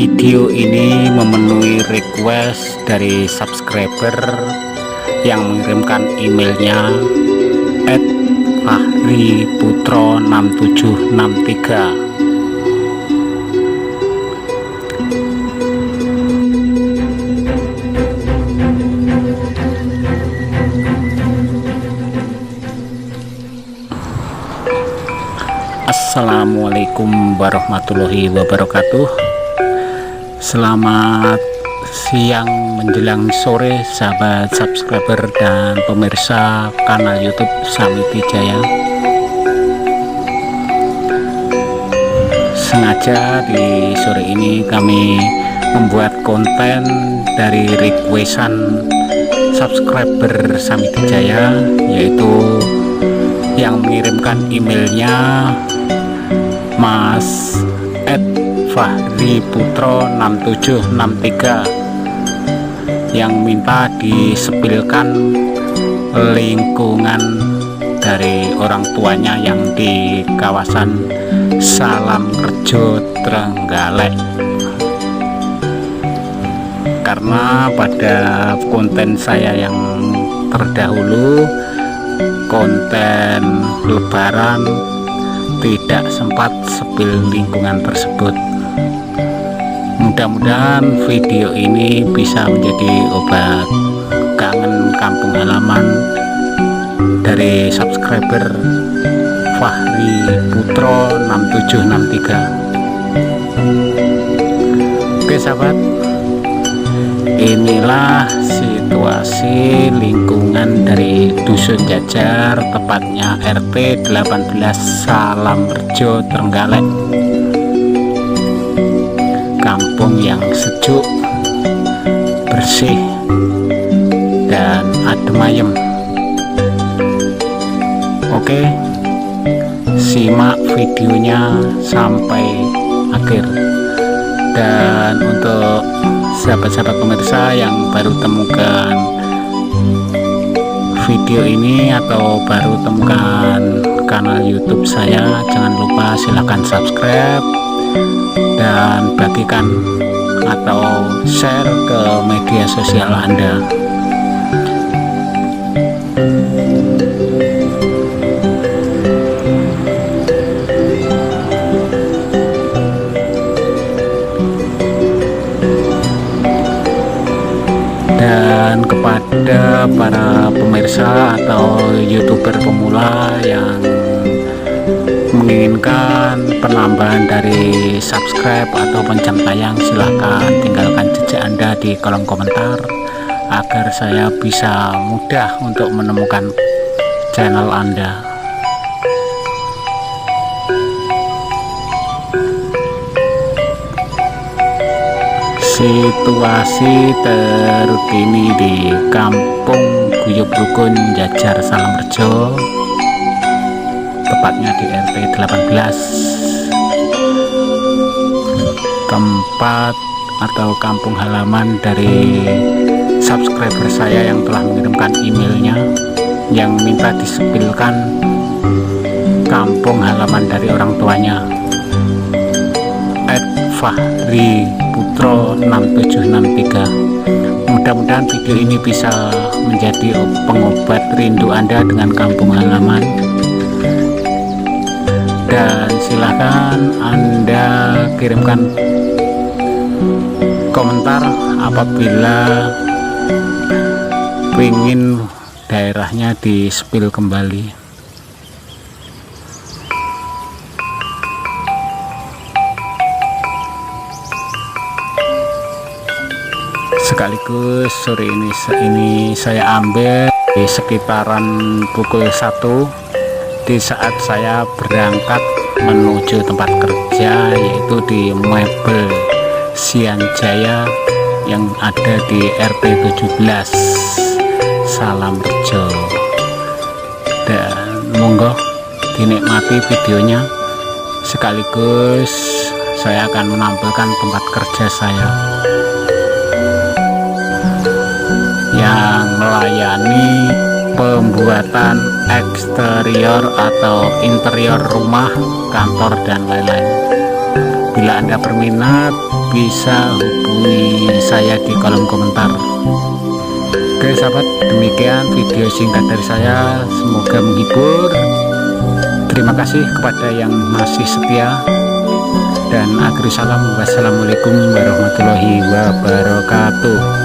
Video ini memenuhi request dari subscriber yang mengirimkan emailnya @fahriputro6763. Assalamualaikum warahmatullahi wabarakatuh. Selamat siang menjelang sore sahabat subscriber dan pemirsa kanal YouTube Samiti Jaya. Sengaja di sore ini kami membuat konten dari requestan subscriber Samiti Jaya, yaitu yang mengirimkan emailnya Mas @fahriputro6763 yang minta disepilkan lingkungan dari orang tuanya yang di kawasan Salamrejo, Trenggalek. Karena pada konten saya yang terdahulu, konten lebaran, tidak sempat sepil lingkungan tersebut. Mudah-mudahan video ini bisa menjadi obat kangen kampung halaman dari subscriber Fahriputro6763. Oke sahabat, inilah situasi lingkungan dari Dusun Jajar, tepatnya RT 18 Salamrejo, Trenggalek. Kampung yang sejuk, bersih, dan adem ayem. Oke, simak videonya sampai akhir. Dan untuk sahabat-sahabat pemirsa yang baru temukan video ini atau baru temukan kanal YouTube saya, jangan lupa silahkan subscribe dan bagikan atau share ke media sosial Anda. Dan kepada para pemirsa atau YouTuber pemula yang menginginkan penambahan dari subscribe atau jam tayang, silahkan tinggalkan jejak Anda di kolom komentar agar saya bisa mudah untuk menemukan channel Anda. Situasi terkini di Kampung Guyub Rukun Jajar, Salamrejo, tepatnya di RT 18, tempat atau kampung halaman dari subscriber saya yang telah mengirimkan emailnya yang minta disepilkan kampung halaman dari orang tuanya, @fahriputro6763. Mudah-mudahan video ini bisa menjadi pengobat rindu Anda dengan kampung halaman. Dan silahkan Anda kirimkan komentar apabila ingin daerahnya di-spill kembali. Sekaligus sore ini saya ambil di sekitaran pukul 1 di saat saya berangkat menuju tempat kerja, yaitu di Mebel Sianjaya yang ada di RT 17 Salamrejo. Dan monggo dinikmati videonya, sekaligus saya akan menampilkan tempat kerja saya yang melayani pembuatan eksterior atau interior rumah, kantor, dan lain-lain. Bila Anda berminat, bisa hubungi saya di kolom komentar. Oke sahabat, demikian video singkat dari saya, semoga menghibur. Terima kasih kepada yang masih setia, dan akhir salam, wassalamualaikum warahmatullahi wabarakatuh.